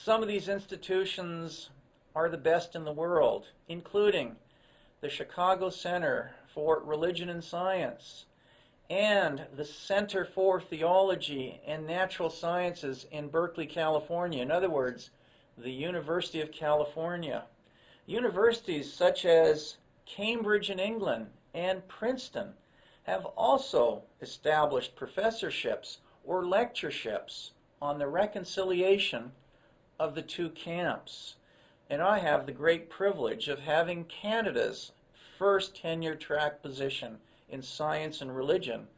Some of these institutions are the best in the world, including the Chicago Center for Religion and Science and the Center for Theology and Natural Sciences in Berkeley, California. In other words, the University of California. Universities such as Cambridge in England and Princeton have also established professorships or lectureships on the reconciliation of the two camps. And I have the great privilege of having Canada's first tenure-track position in science and religion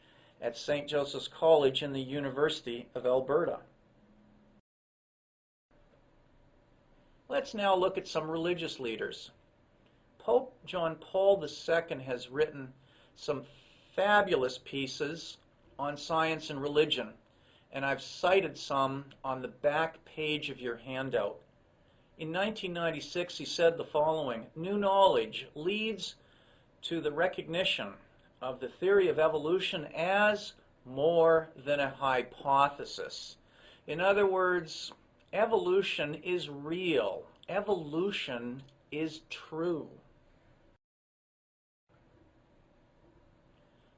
at St. Joseph's College in the University of Alberta. Let's now look at some religious leaders. Pope John Paul II has written some fabulous pieces on science and religion, and I've cited some on the back page of your handout. In 1996, he said the following: "New knowledge leads to the recognition of the theory of evolution as more than a hypothesis." In other words, evolution is real. Evolution is true.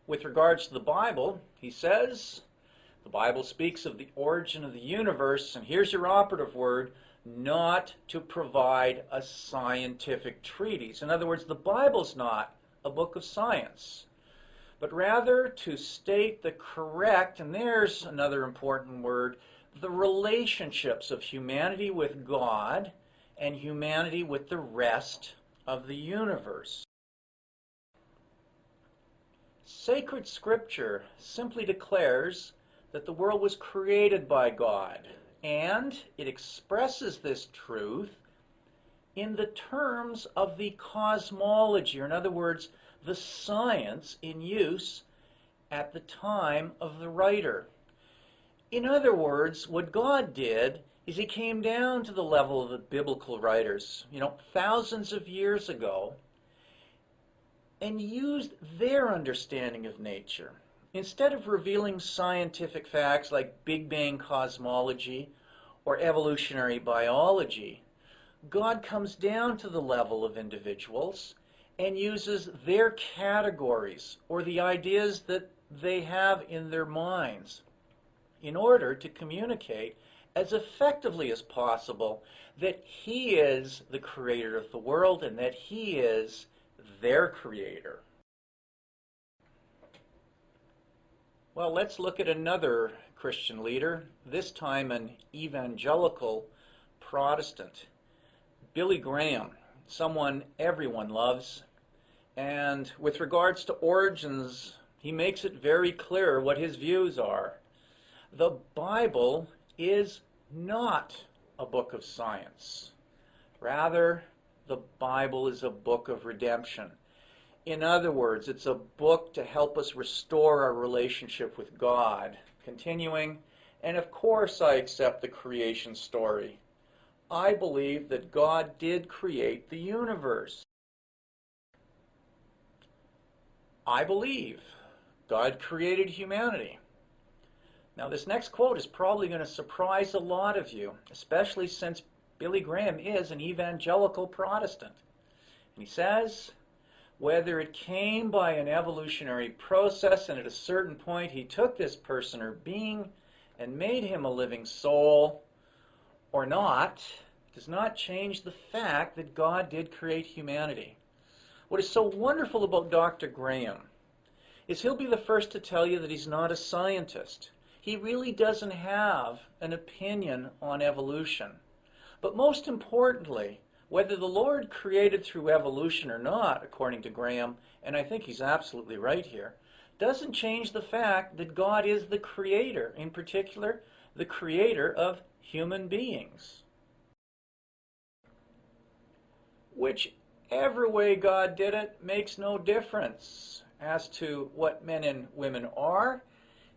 With regards to the Bible, he says, the Bible speaks of the origin of the universe, and here's your operative word, not to provide a scientific treatise. In other words, the Bible's not a book of science, but rather to state the correct, and there's another important word, the relationships of humanity with God and humanity with the rest of the universe. Sacred Scripture simply declares that the world was created by God, and it expresses this truth in the terms of the cosmology, or in other words, the science in use at the time of the writer. In other words, what God did is he came down to the level of the biblical writers, thousands of years ago, and used their understanding of nature. Instead of revealing scientific facts like Big Bang cosmology or evolutionary biology, God comes down to the level of individuals and uses their categories or the ideas that they have in their minds in order to communicate as effectively as possible that he is the creator of the world and that he is their creator. Well, let's look at another Christian leader, this time an evangelical Protestant. Billy Graham, someone everyone loves. And with regards to origins, he makes it very clear what his views are. The Bible is not a book of science. Rather, the Bible is a book of redemption. In other words, it's a book to help us restore our relationship with God. Continuing, and of course I accept the creation story. I believe that God did create the universe. I believe God created humanity. Now this next quote is probably going to surprise a lot of you, especially since Billy Graham is an evangelical Protestant. And he says, whether it came by an evolutionary process and at a certain point he took this person or being and made him a living soul or not, does not change the fact that God did create humanity. What is so wonderful about Dr. Graham is he'll be the first to tell you that he's not a scientist. He really doesn't have an opinion on evolution. But most importantly, whether the Lord created through evolution or not, according to Graham, and I think he's absolutely right here, doesn't change the fact that God is the creator, in particular, the creator of human beings. Whichever way God did it makes no difference as to what men and women are.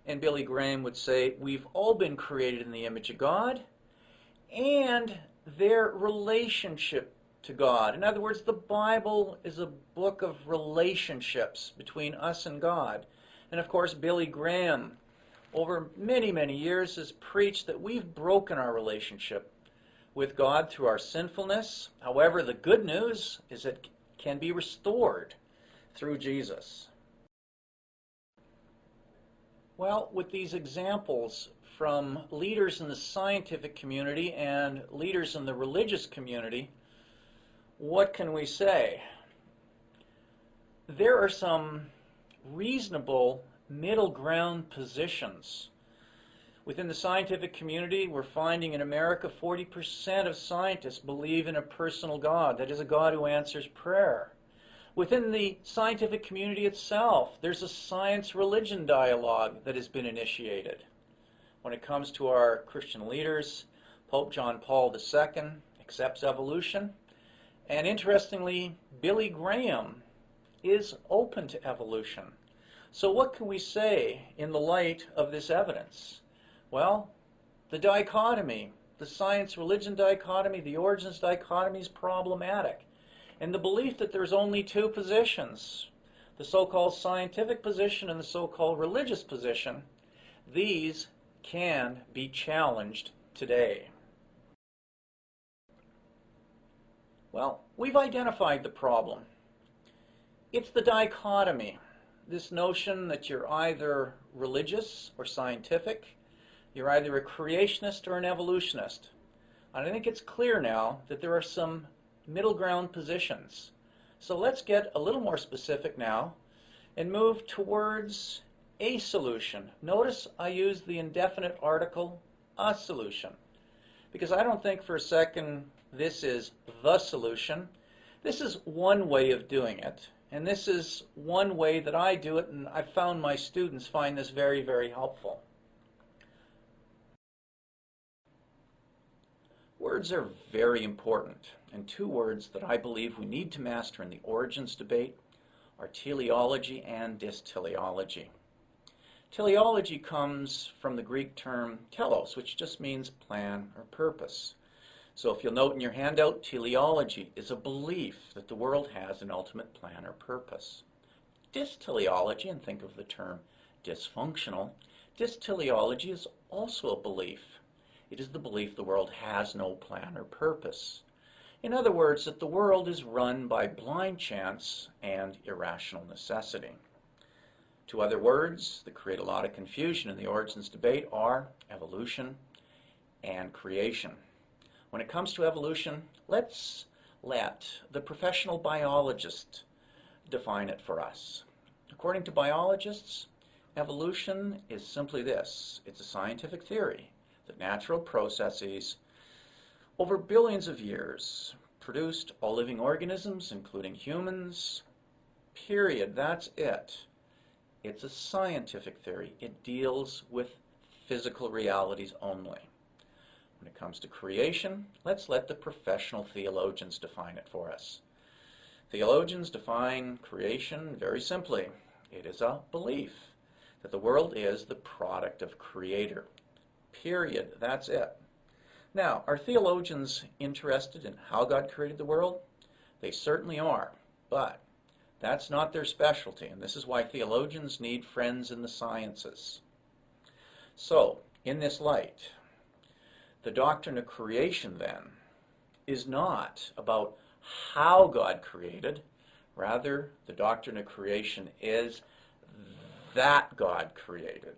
And Billy Graham would say, we've all been created in the image of God, and their relationship to God. In other words, the Bible is a book of relationships between us and God. And of course, Billy Graham, over many, many years, has preached that we've broken our relationship with God through our sinfulness. However, the good news is it can be restored through Jesus. Well, with these examples from leaders in the scientific community and leaders in the religious community, what can we say? There are some reasonable middle ground positions. Within the scientific community, we're finding in America 40% of scientists believe in a personal God, that is, a God who answers prayer. Within the scientific community itself, there's a science-religion dialogue that has been initiated. When it comes to our Christian leaders, Pope John Paul II accepts evolution, and interestingly, Billy Graham is open to evolution. So what can we say in the light of this evidence? Well, the dichotomy, the science-religion dichotomy, the origins dichotomy is problematic. And the belief that there's only two positions, the so-called scientific position and the so-called religious position, these can be challenged today. Well, we've identified the problem. It's the dichotomy, this notion that you're either religious or scientific, you're either a creationist or an evolutionist. And I think it's clear now that there are some middle ground positions. So let's get a little more specific now and move towards a solution. Notice I use the indefinite article, a solution, because I don't think for a second this is the solution. This is one way of doing it, and this is one way that I do it, and I've found my students find this very, very helpful. Words are very important, and two words that I believe we need to master in the origins debate are teleology and dysteleology. Teleology comes from the Greek term telos, which just means plan or purpose. So if you'll note in your handout, teleology is a belief that the world has an ultimate plan or purpose. Dysteleology, and think of the term dysfunctional, dysteleology is also a belief. It is the belief the world has no plan or purpose. In other words, that the world is run by blind chance and irrational necessity. Two other words that create a lot of confusion in the origins debate are evolution and creation. When it comes to evolution, let's let the professional biologist define it for us. According to biologists, evolution is simply this. It's a scientific theory that natural processes over billions of years produced all living organisms, including humans, period. That's it. It's a scientific theory. It deals with physical realities only. When it comes to creation, let's let the professional theologians define it for us. Theologians define creation very simply. It is a belief that the world is the product of Creator. Period. That's it. Now, are theologians interested in how God created the world? They certainly are, but that's not their specialty, and this is why theologians need friends in the sciences. So, in this light, the doctrine of creation, then, is not about how God created. Rather, the doctrine of creation is that God created.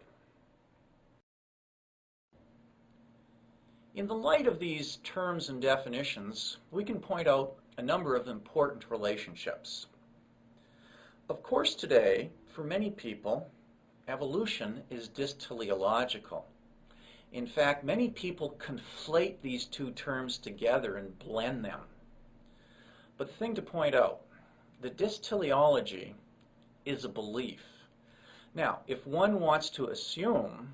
In the light of these terms and definitions, we can point out a number of important relationships. Of course, today, for many people, evolution is dysteleological. In fact, many people conflate these two terms together and blend them. But the thing to point out, the dysteleology is a belief. Now, if one wants to assume